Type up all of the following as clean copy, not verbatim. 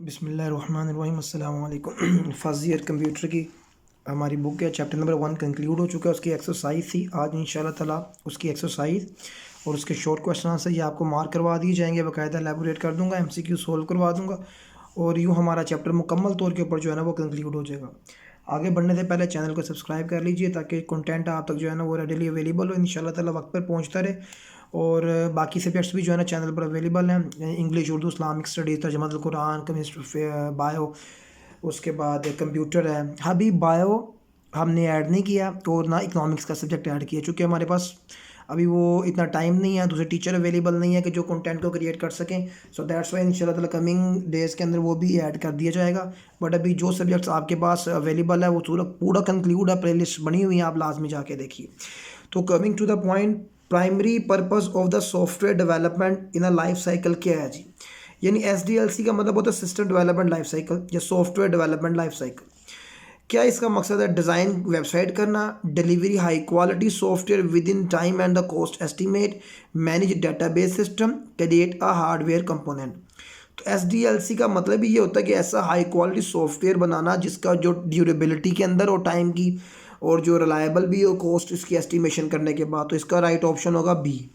बिस्मिल्लाहिर्रहमानिर्रहीम अस्सलाम वालेकुम। फर्स्ट ईयर कंप्यूटर की हमारी बुक है, चैप्टर नंबर 1 कंक्लूड हो चुका है। उसकी एक्सरसाइज थी आज इंशाल्लाह ताला उसकी एक्सरसाइज और उसके शॉर्ट क्वेश्चन आंसर ये आपको मार्क करवा दिए जाएंगे, बाकायदा एलेबोरेट कर दूंगा, एमसीक्यू सोल्व करवा दूंगा और यूँ हमारा चैप्टर मुकम्मल तौर के ऊपर जो है ना वो कंक्लूड हो जाएगा। आगे बढ़ने से पहले चैनल को सब्सक्राइब कर लीजिए ताकि कंटेंट आप तक जो है ना वो रेडीली अवेलेबल हो, इंशाल्लाह ताला वक्त पर पहुंचता रहे। और बाकी सब्जेक्ट्स भी जो है ना चैनल पर अवेलेबल हैं, English, Urdu, Islamic studies, Tarjumatul Quran, chemistry, bio, उसके बाद कंप्यूटर है। अभी बायो हमने ऐड नहीं किया और ना इकोनॉमिक्स का सब्जेक्ट ऐड किया, चूँकि हमारे पास अभी वो इतना टाइम नहीं है, दूसरे टीचर अवेलेबल नहीं है कि जो कंटेंट को क्रिएट कर सकें। सो दैट्स वाई इंशाल्लाह ताला कमिंग डेज़ के अंदर वो भी ऐड कर दिया जाएगा। बट अभी जो सब्जेक्ट्स आपके पास अवेलेबल है वो पूरा कंक्लूड है, प्लेलिस्ट बनी हुई है, आप लाजमी जाके देखिए। तो coming to the point, primary purpose of the software development in a life cycle क्या है जी? यानी SDLC का मतलब होता है सिस्टम डेवलपमेंट लाइफ साइकिल या सॉफ्टवेयर डेवलपमेंट लाइफ साइकिल। क्या इसका मकसद है? डिज़ाइन वेबसाइट करना, delivery high quality software within time and the cost estimate, manage database system, create a hardware component. तो SDLC का मतलब ये होता है कि ऐसा हाई क्वालिटी सॉफ्टवेयर बनाना जिसका जो ड्यूरेबिलिटी के अंदर और टाइम की और जो रिलायबल भी हो कॉस्ट इसकी एस्टिमेशन करने के बाद। तो इसका राइट ऑप्शन होगा बी।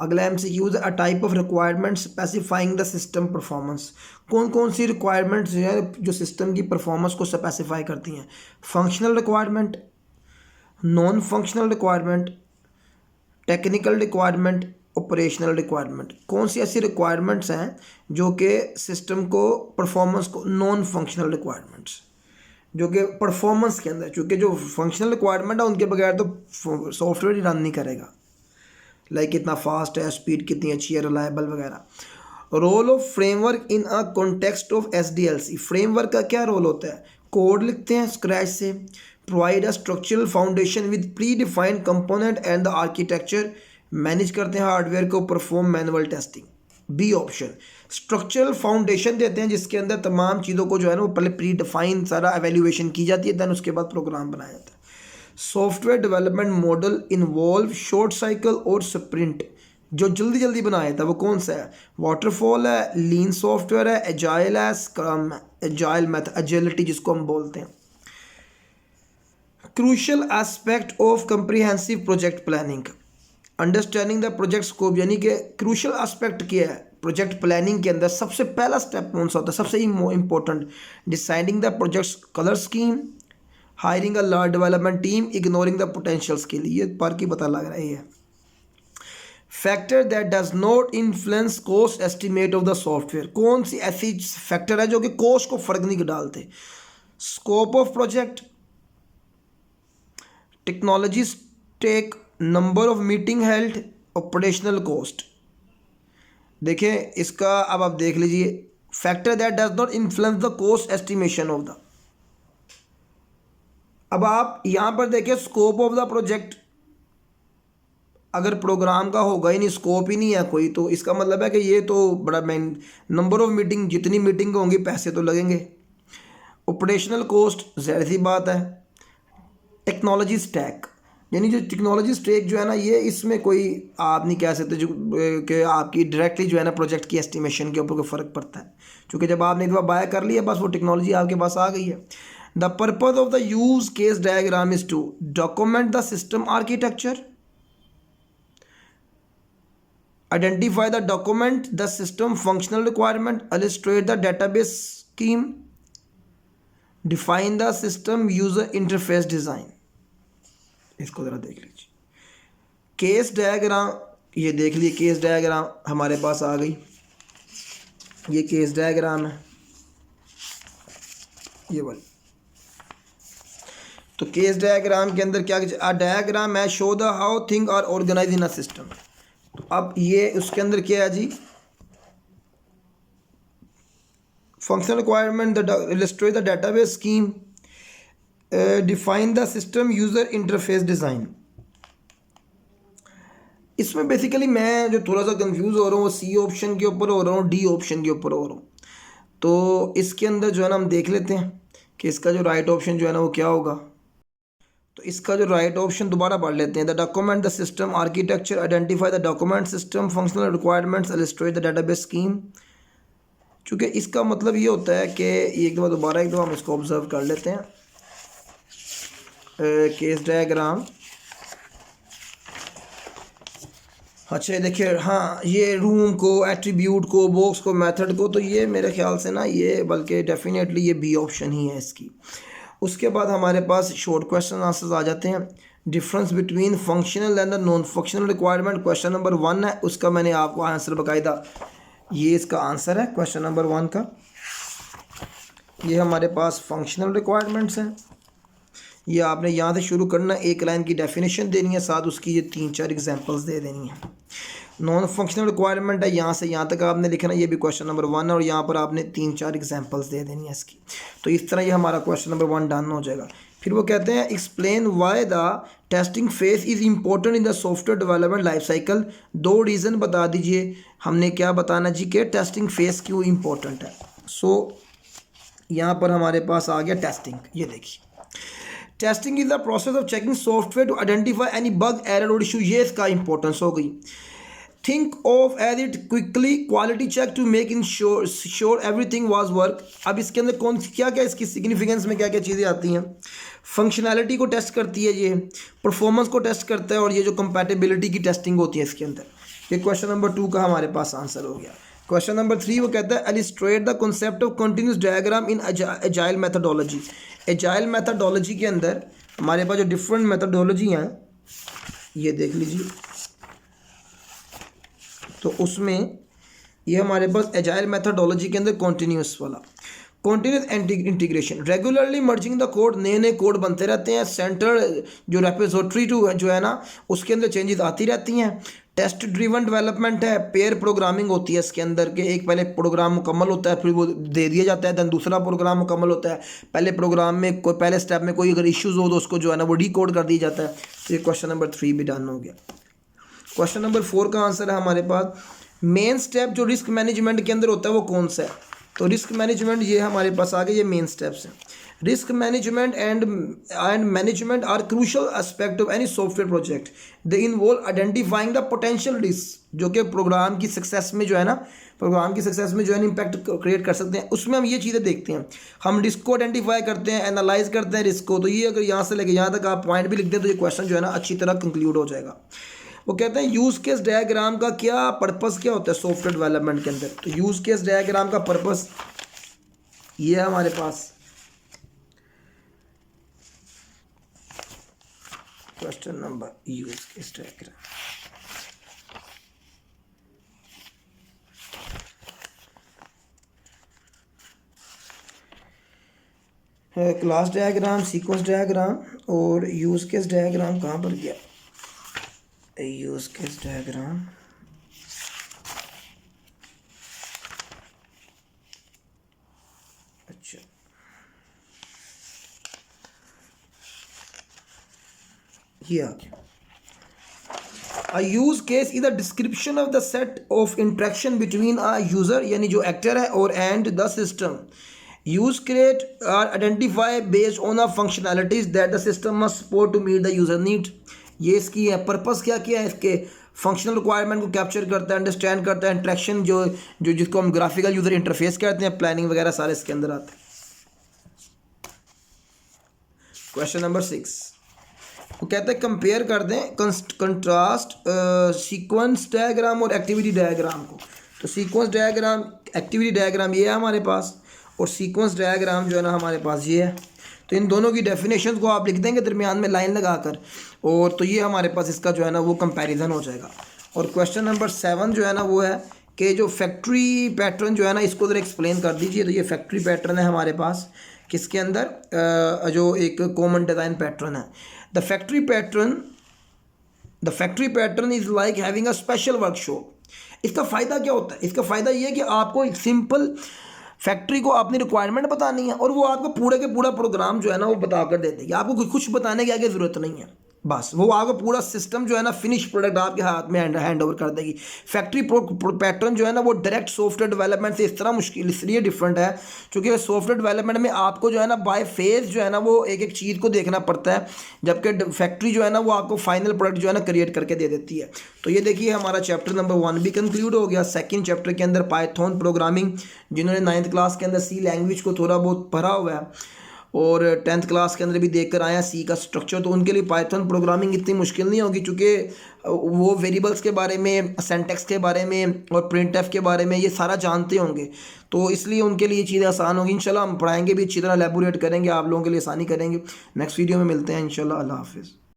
अगला MCQ, a type of requirement specifying the system performance. कौन कौन सी रिक्वायरमेंट्स हैं जो सिस्टम की परफॉर्मेंस को स्पेसिफाई करती हैं? Functional requirement, non functional requirement, technical requirement, operational requirement. कौन सी ऐसी रिक्वायरमेंट्स हैं जो कि सिस्टम को परफॉर्मेंस को, नॉन फंक्शनल रिक्वायरमेंट्स जो कि परफॉर्मेंस के अंदर, चूँकि जो फंक्शनल रिक्वायरमेंट है उनके बगैर तो सॉफ्टवेयर ही रन नहीं करेगा, लाइक कितना फास्ट है, स्पीड कितनी अच्छी है, रिलायबल वगैरह। Role of framework in a context of SDLC। Framework का क्या रोल होता है? कोड लिखते हैं स्क्रैच से, provide a structural foundation with predefined component and the architecture, manage करते हैं हार्डवेयर को, perform manual testing. B option, structural foundation देते हैं जिसके अंदर तमाम चीज़ों को जो है ना वो पहले प्री डिफाइन सारा एवेल्यूएशन की जाती है, दैन उसके बाद प्रोग्राम बनाया जाता है। Software development model involve short cycle और स्प्रिंट। जो जल्दी जल्दी बनाया था वो कौन सा है? वाटरफॉल है, लीन सॉफ्टवेयर है, एजाइल है, स्क्रम है। एजाइल मेथड, एजिलिटी जिसको हम बोलते हैं। Crucial aspect of comprehensive project planning, understanding the project scope. यानी कि क्रूशियल एस्पेक्ट क्या है प्रोजेक्ट प्लानिंग के अंदर? सबसे पहला स्टेप कौन सा होता है, सबसे important? Deciding the project colour scheme, hiring a large development team, ignoring the potentials के लिए। पर की पता लग रहा है। Factor that does not influence cost estimate of the software. कौन सी ऐसी फैक्टर है जो कि कॉस्ट को फर्क नहीं डालते? Scope of project, technology stack, number of meeting held, operational cost. देखें इसका, अब आप देख लीजिए, factor that does not influence the cost estimation of the. अब आप यहाँ पर देखिए स्कोप ऑफ द प्रोजेक्ट, अगर प्रोग्राम का होगा ही नहीं, स्कोप ही नहीं है कोई, तो इसका मतलब है कि ये तो बड़ा मेन। नंबर ऑफ मीटिंग, जितनी मीटिंग होंगी पैसे तो लगेंगे। ऑपरेशनल कॉस्ट ज़ाहिर सी बात है। टेक्नोलॉजी स्टैक, यानी जो टेक्नोलॉजी स्टैक जो है ना, ये इसमें कोई आप नहीं कह सकते जो कि आपकी डायरेक्टली जो है ना प्रोजेक्ट की एस्टिमेशन के ऊपर कोई फ़र्क पड़ता है, क्योंकि जब आपने एक बार बाय कर लिया बस वो टेक्नोलॉजी आपके पास आ गई है। The purpose of the use case diagram is to document the system architecture, identify the document the system functional requirement, illustrate the database scheme, define the system user interface design। इसको ज़रा देख लीजिए। Case diagram, ये देख लीजिए case diagram हमारे पास आ गई, ये केस डायग्राम है ये वाली। तो केस डायग्राम के अंदर क्या डायग्राम है? Show the how thing are organise in a system. तो अब ये उसके अंदर क्या है जी? Functional requirement, illustrate the database schema, define the system user interface design. इसमें बेसिकली मैं जो थोड़ा सा कंफ्यूज हो रहा हूँ वो सी ऑप्शन के ऊपर हो रहा हूँ, डी ऑप्शन के ऊपर हो रहा हूँ। तो इसके अंदर जो है ना हम देख लेते हैं कि इसका जो राइट ऑप्शन जो है ना वो क्या होगा। तो इसका जो राइट ऑप्शन दोबारा पढ़ लेते हैं। The document the system architecture, identify the document system functional requirements, illustrate the database scheme, चूँकि इसका मतलब ये होता है कि एक दफ़ा हम इसको ऑब्ज़र्व कर लेते हैं। केस डायग्राम, अच्छा देखिए, हाँ ये रूम को, एट्रीब्यूट को, बॉक्स को, मेथड को, तो ये मेरे ख्याल से ना ये बल्कि डेफिनेटली ये बी ऑप्शन ही है इसकी। उसके बाद हमारे पास शॉर्ट क्वेश्चन आंसर्स आ जाते हैं। Difference between functional and the non functional requirement, question number 1 है, उसका मैंने आपको आंसर बाकायदा, ये इसका आंसर है क्वेश्चन नंबर 1 का। ये हमारे पास फंक्शनल रिक्वायरमेंट्स हैं। ये आपने यहाँ से शुरू करना, एक लाइन की डेफिनेशन देनी है, साथ उसकी ये 3-4 एग्जांपल्स दे देनी है। नॉन फंक्शनल रिक्वायरमेंट है, यहाँ से यहाँ तक आपने लिखना, ये भी क्वेश्चन नंबर 1 है, और यहाँ पर आपने 3-4 एग्जांपल्स दे देनी है इसकी। तो इस तरह ये हमारा क्वेश्चन नंबर 1 डन हो जाएगा। फिर वो कहते हैं explain why the testing phase is important in the software development life cycle. 2 reason बता दीजिए, हमने क्या बताना जी कि टेस्टिंग फेज क्यों इम्पोर्टेंट है। सो यहाँ पर हमारे पास आ गया टेस्टिंग। ये देखिए, testing is the process of checking software to identify any bug, error और इशू। ये इसका इंपॉर्टेंस हो गई। Think of as it quickly, quality check to make in sure everything was work. अब इसके अंदर कौन सी क्या क्या इसकी सिग्निफिकेंस में क्या क्या चीज़ें आती हैं। फंक्शनैलिटी को टेस्ट करती है, ये परफॉर्मेंस को टेस्ट करता है, और ये जो कंपैटिबिलिटी की टेस्टिंग होती है इसके अंदर। ये क्वेश्चन नंबर 2 का हमारे पास आंसर हो गया। क्वेश्चन नंबर 3 वो कहता है illustrate the concept of continuous diagram in agile methodology. Agile methodology के अंदर हमारे पास जो डिफरेंट मेथडोलॉजी हैं, ये देख लीजिए, तो उसमें ये हमारे पास एजाइल मेथडोलॉजी के अंदर कॉन्टीन्यूस वाला, continuous integration, regularly merging the code, नए नए कोड बनते रहते हैं। सेंटर जो रेपोजिटरी टू जो है ना, उसके अंदर चेंजेस आती रहती हैं। टेस्ट ड्रिवन डेवलपमेंट है, पेयर प्रोग्रामिंग होती है इसके अंदर के, एक पहले प्रोग्राम मुकम्मल होता है, फिर वो दे दिया जाता है, दैन दूसरा प्रोग्राम मुकम्मल होता है। पहले प्रोग्राम में कोई, पहले स्टेप में कोई अगर इश्यूज़ हो तो उसको जो है ना वो डीकोड कर दिया जाता है। तो ये क्वेश्चन नंबर 3 भी डन हो गया। क्वेश्चन नंबर 4 का आंसर है हमारे पास मेन स्टेप जो रिस्क मैनेजमेंट के अंदर होता है वो कौन सा है। तो रिस्क मैनेजमेंट ये हमारे पास आ गए, ये मेन स्टेप्स हैं। Risk management and management are crucial aspect of any software project. They involve identifying the potential risk, जो कि प्रोग्राम की सक्सेस में जो है ना, प्रोग्राम की सक्सेस में जो है इम्पैक्ट क्रिएट कर सकते हैं। उसमें हम ये चीज़ें देखते हैं, हम रिस्क को आइडेंटिफाई करते हैं, एनालाइज करते हैं रिस्क को। तो ये अगर यहाँ से लेके यहाँ तक आप पॉइंट भी लिख दें तो ये क्वेश्चन जो है ना अच्छी तरह कंक्लूड हो जाएगा। वो कहते हैं यूज़ केस डायग्राम का क्या पर्पस क्या होता है सॉफ्टवेयर डेवलपमेंट के अंदर। तो यूज़ केस डायग्राम का पर्पस ये है हमारे पास। Question number use case diagram, class diagram, sequence diagram और यूज़ केस डायग्राम कहाँ पर गया। यूज़ केस डायग्राम, अच्छा ये आ गया। A use case is a description of the set of interaction between a user यानी जो एक्टर है और and the system. Use case are identified based on the functionalities that the system must support to meet the user need. ये इसकी है purpose क्या किया है इसके, फंक्शनल रिक्वायरमेंट को कैप्चर करता है, अंडरस्टैंड करता है, इंट्रैक्शन जो जो जिसको हम ग्राफिकल यूज़र इंटरफेस कहते हैं, प्लानिंग वगैरह सारे इसके अंदर आते हैं। क्वेश्चन नंबर 6 वो कहते हैं कंपेयर कर दें, कंट्रास्ट सीक्वेंस डायग्राम और एक्टिविटी डायग्राम को। तो सीक्वेंस डायग्राम, एक्टिविटी डायग्राम ये है हमारे पास, और सीक्वेंस डायग्राम जो है ना हमारे पास ये है। तो इन दोनों की डेफिनेशन को आप लिख देंगे दरमियान में लाइन लगाकर, और तो ये हमारे पास इसका जो है ना वो कंपैरिजन हो जाएगा। और क्वेश्चन नंबर 7 जो है ना वो है कि जो फैक्ट्री पैटर्न जो है ना इसको ज़रा एक्सप्लेन कर दीजिए। तो ये फैक्ट्री पैटर्न है हमारे पास किसके अंदर, जो एक कॉमन डिज़ाइन पैटर्न है। The factory pattern is like having a special workshop. इसका फ़ायदा क्या होता है, इसका फ़ायदा ये है कि आपको एक सिंपल फैक्ट्री को अपनी रिक्वायरमेंट बतानी है और वो आपको पूरे के पूरा प्रोग्राम जो है ना वो बता कर दे देगी। आपको कुछ बताने की आगे ज़रूरत नहीं है, बस वो आपको पूरा सिस्टम जो है ना फिनिश प्रोडक्ट आपके हाथ में हैंड ओवर कर देगी। फैक्ट्री पैटर्न जो है ना वो डायरेक्ट सॉफ्टवेयर डेवलपमेंट से इस तरह मुश्किल इसलिए डिफरेंट है क्योंकि सॉफ्टवेयर डेवलपमेंट में आपको जो है ना बाय फेज जो है ना वो एक एक चीज़ को देखना पड़ता है, जबकि फैक्ट्री जो है ना वो आपको फाइनल प्रोडक्ट जो है ना क्रिएट करके दे देती है। तो ये देखिए हमारा चैप्टर नंबर 1 भी कंक्लूड हो गया। सेकंड चैप्टर के अंदर पाइथन प्रोग्रामिंग, जिन्होंने 9th क्लास के अंदर सी लैंग्वेज को थोड़ा बहुत पढ़ा हुआ है और 10th क्लास के अंदर भी देख कर आए हैं सी का स्ट्रक्चर, तो उनके लिए पाइथन प्रोग्रामिंग इतनी मुश्किल नहीं होगी क्योंकि वो वेरिएबल्स के बारे में, सिंटैक्स के बारे में और प्रिंटफ के बारे में ये सारा जानते होंगे, तो इसलिए उनके लिए चीज़ें आसान होगी। इंशाल्लाह हम पढ़ाएंगे भी अच्छी तरह, एलैबोरेट करेंगे, आप लोगों के लिए आसानी करेंगे। नेक्स्ट वीडियो में मिलते हैं इंशाल्लाह। अल्लाह हाफिज़।